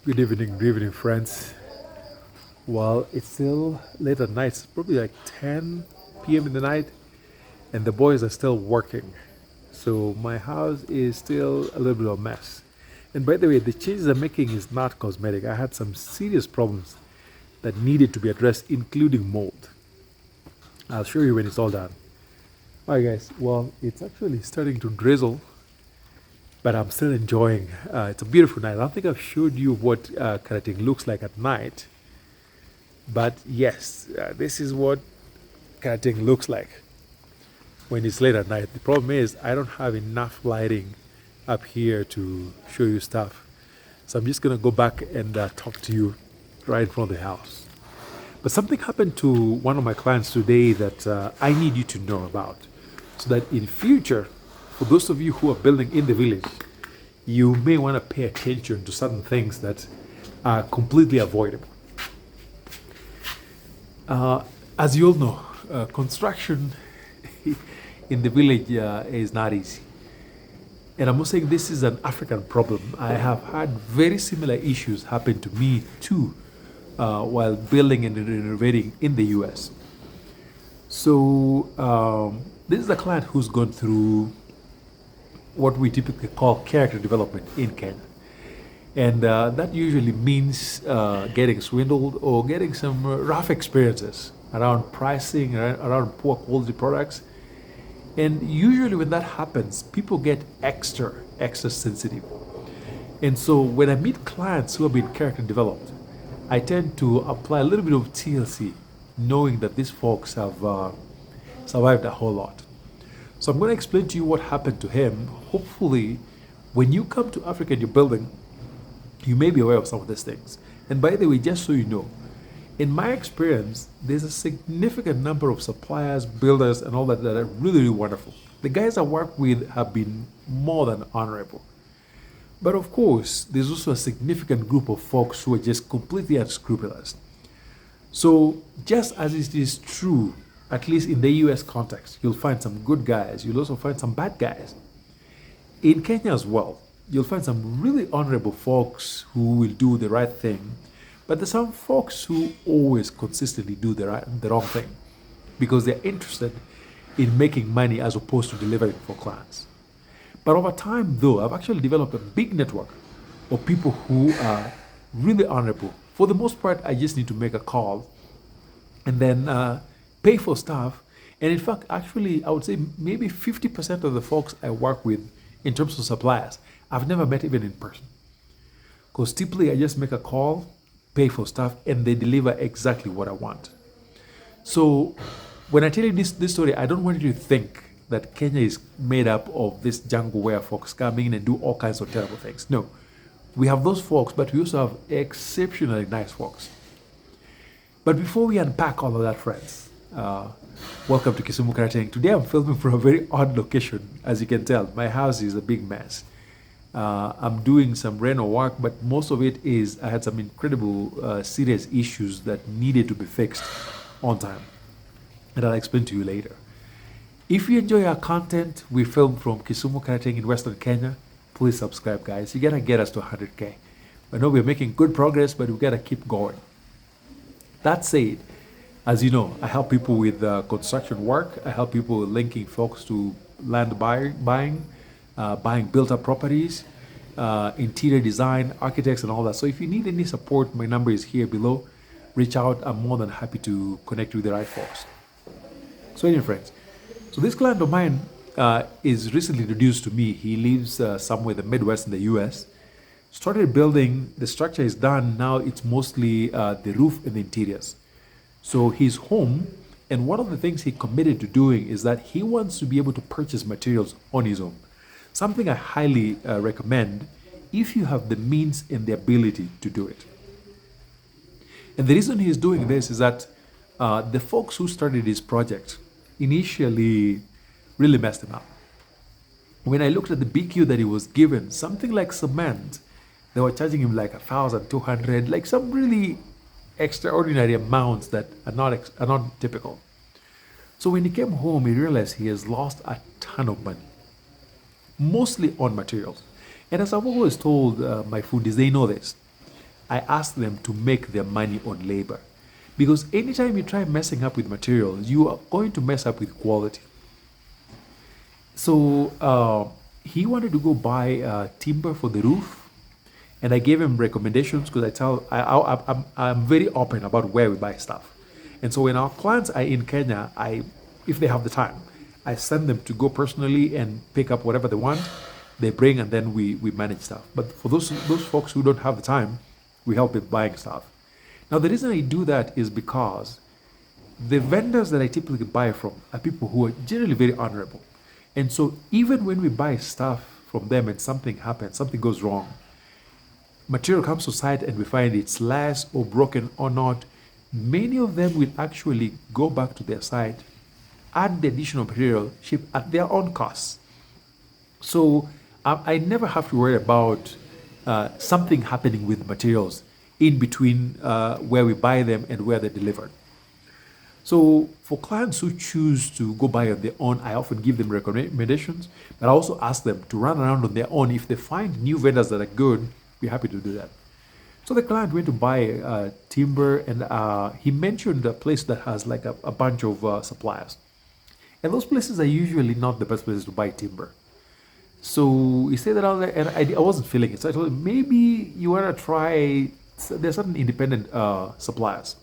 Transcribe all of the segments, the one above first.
Good evening, friends. Well, it's still late at night. It's probably like 10 p.m. in the night, and the boys are still working. So my house is still a little bit of a mess. And by the way, the changes I'm making is not cosmetic. I had some serious problems that needed to be addressed, including mold. I'll show you when it's all done. All right, guys. Well, it's actually starting to drizzle, but I'm still enjoying. It's a beautiful night. I don't think I've showed you what karate looks like at night. But yes, this is what karting looks like when it's late at night. The problem is I don't have enough lighting up here to show you stuff. So I'm just going to go back and talk to you right in front of the house. But something happened to one of my clients today that I need you to know about. So that in future, for those of you who are building in the village, you may want to pay attention to certain things that are completely avoidable. As you all know, construction in the village is not easy. And I'm not saying this is an African problem. I have had very similar issues happen to me too while building and renovating in the US. So, this is a client who's gone through what we typically call character development in Kenya. And that usually means getting swindled or getting some rough experiences around pricing, around poor quality products. And usually when that happens, people get extra sensitive. And so when I meet clients who have been character developed, I tend to apply a little bit of TLC, knowing that these folks have survived a whole lot. So I'm going to explain to you what happened to him. Hopefully, when you come to Africa and you're building, you may be aware of some of these things. And by the way, just so you know, in my experience, there's a significant number of suppliers, builders, and all that that are really, really wonderful. The guys I work with have been more than honorable. But of course, there's also a significant group of folks who are just completely unscrupulous. So, just as it is true, at least in the US context, you'll find some good guys, you'll also find some bad guys. In Kenya as well, you'll find some really honorable folks who will do the right thing, but there's some folks who always consistently do the wrong thing because they're interested in making money as opposed to delivering for clients. But over time, though, I've actually developed a big network of people who are really honorable. For the most part, I just need to make a call and then pay for stuff. And in fact, actually, I would say maybe 50% of the folks I work with in terms of suppliers, I've never met even in person. Because typically I just make a call, pay for stuff, and they deliver exactly what I want. So when I tell you this story, I don't want you to think that Kenya is made up of this jungle where folks come in and do all kinds of terrible things. No. We have those folks, but we also have exceptionally nice folks. But before we unpack all of that, friends, welcome to Kisumu Karating. Today I'm filming from a very odd location. As you can tell, my house is a big mess. I'm doing some reno work, but most of it is I had some incredible serious issues that needed to be fixed on time. And I'll explain to you later. If you enjoy our content, we film from Kisumu Karating in Western Kenya. Please subscribe, guys. You gotta get us to 100K. I know we're making good progress, but we gotta keep going. That said, as you know, I help people with construction work. I help people with linking folks to land buying, buying built-up properties, interior design, architects, and all that. So if you need any support, my number is here below. Reach out. I'm more than happy to connect with the right folks. So anyway, friends, so this client of mine is recently introduced to me. He lives somewhere in the Midwest in the US. Started building, the structure is done. Now it's mostly the roof and the interiors. So he's home, and one of the things he committed to doing is that he wants to be able to purchase materials on his own. Something I highly recommend if you have the means and the ability to do it. And the reason he's doing this is that the folks who started his project initially really messed him up. When I looked at the BQ that he was given, something like cement, they were charging him like 1,200, like some really extraordinary amounts that are not typical. So when he came home, he realized he has lost a ton of money, mostly on materials. And as I've always told my foodies, they know this. I ask them to make their money on labor. Because anytime you try messing up with materials, you are going to mess up with quality. So he wanted to go buy timber for the roof, and I gave him recommendations because I'm very open about where we buy stuff. And so when our clients are in Kenya, if they have the time, I send them to go personally and pick up whatever they want, they bring, and then we manage stuff. But for those folks who don't have the time, we help with buying stuff. Now the reason I do that is because the vendors that I typically buy from are people who are generally very honorable. And so even when we buy stuff from them and something happens, something goes wrong, material comes to site and we find it's less or broken or not, many of them will actually go back to their site, add the additional material, ship at their own costs. So I never have to worry about something happening with materials in between where we buy them and where they're delivered. So for clients who choose to go buy on their own, I often give them recommendations, but I also ask them to run around on their own. If they find new vendors that are good, we're happy to do that. So the client went to buy timber, and he mentioned a place that has like a bunch of suppliers. And those places are usually not the best places to buy timber. So he said that out there, and I wasn't feeling it. So I told him, maybe you want to try, there's certain independent suppliers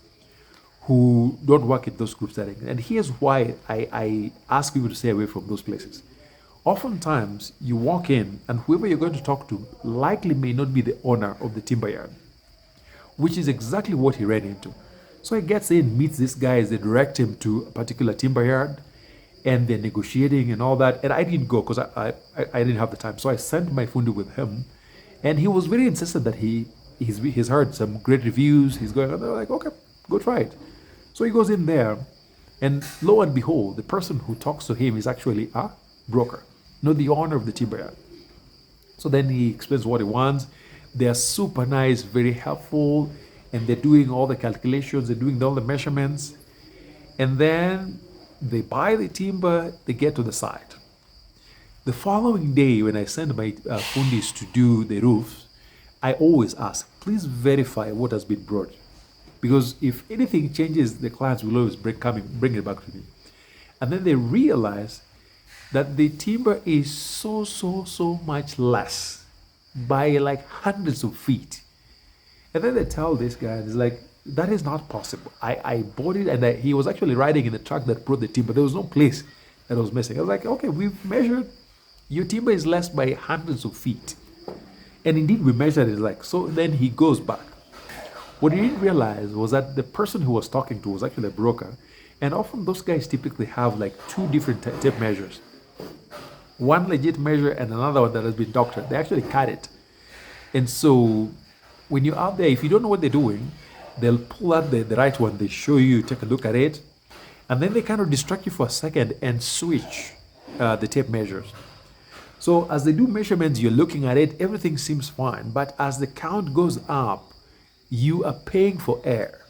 who don't work in those group settings. And here's why I ask people to stay away from those places. Oftentimes, you walk in, and whoever you're going to talk to likely may not be the owner of the timber yard, which is exactly what he ran into. So he gets in, meets these guys, they direct him to a particular timber yard, and they're negotiating and all that. And I didn't go because I didn't have the time. So I sent my fundi with him, and he was very insistent that he's heard some great reviews. He's going, and they're like, okay, go try it. So he goes in there, and lo and behold, the person who talks to him is actually a broker, not the owner of the timber yard. So then he explains what he wants. They're super nice, very helpful, and they're doing all the calculations, they're doing all the measurements. And then they buy the timber, they get to the site. The following day, when I send my fundis to do the roofs, I always ask, please verify what has been brought. Because if anything changes, the clients will always bring it back to me. And then they realize that the timber is so much less by like hundreds of feet. And then they tell this guy, and it's like, that is not possible. I bought it, and he was actually riding in the truck that brought the timber. There was no place that was missing. I was like, okay, we've measured, your timber is less by hundreds of feet. And indeed, we measured it like, so then he goes back. What he didn't realize was that the person who was talking to was actually a broker. And often those guys typically have like two different tape measures. One legit measure and another one that has been doctored. They actually cut it. And so when you're out there, if you don't know what they're doing, they'll pull out the right one. They show you, take a look at it. And then they kind of distract you for a second and switch the tape measures. So as they do measurements, you're looking at it, everything seems fine. But as the count goes up, you are paying for air.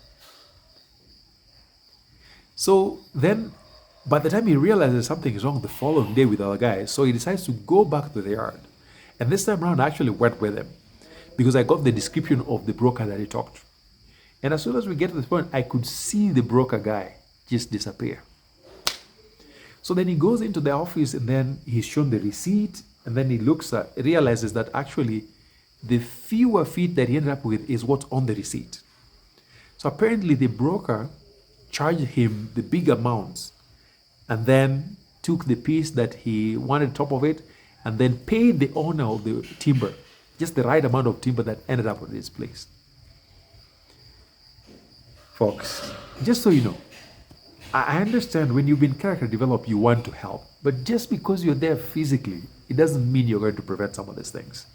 So then, by the time he realizes something is wrong the following day with our guys, so he decides to go back to the yard. And this time around, I actually went with him because I got the description of the broker that he talked to. And as soon as we get to this point, I could see the broker guy just disappear. So then he goes into the office, and then he's shown the receipt, and then he realizes that actually the fewer feet that he ended up with is what's on the receipt. So apparently the broker charged him the big amounts and then took the piece that he wanted top of it and then paid the owner of the timber just the right amount of timber that ended up at this place. Folks, just so you know, I understand when you've been character developed, you want to help. But just because you're there physically, it doesn't mean you're going to prevent some of these things.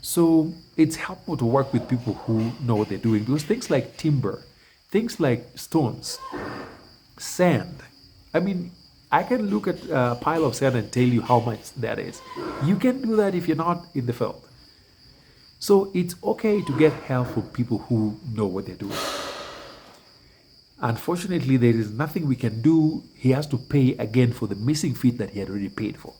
So it's helpful to work with people who know what they're doing, because things like timber, things like stones, sand. I mean, I can look at a pile of sand and tell you how much that is. You can do that if you're not in the field. So it's okay to get help from people who know what they're doing. Unfortunately, there is nothing we can do. He has to pay again for the missing feet that he had already paid for.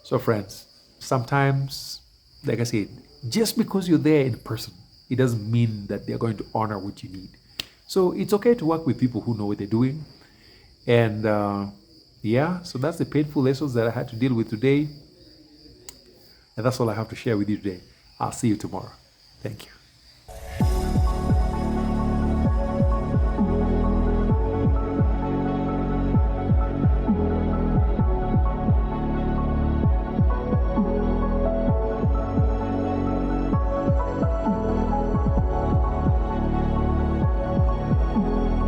So friends, sometimes, like I said, just because you're there in person it doesn't mean that they're going to honor what you need. So it's okay to work with people who know what they're doing. And yeah, so that's the painful lessons that I had to deal with today. And that's all I have to share with you today. I'll see you tomorrow. Thank you.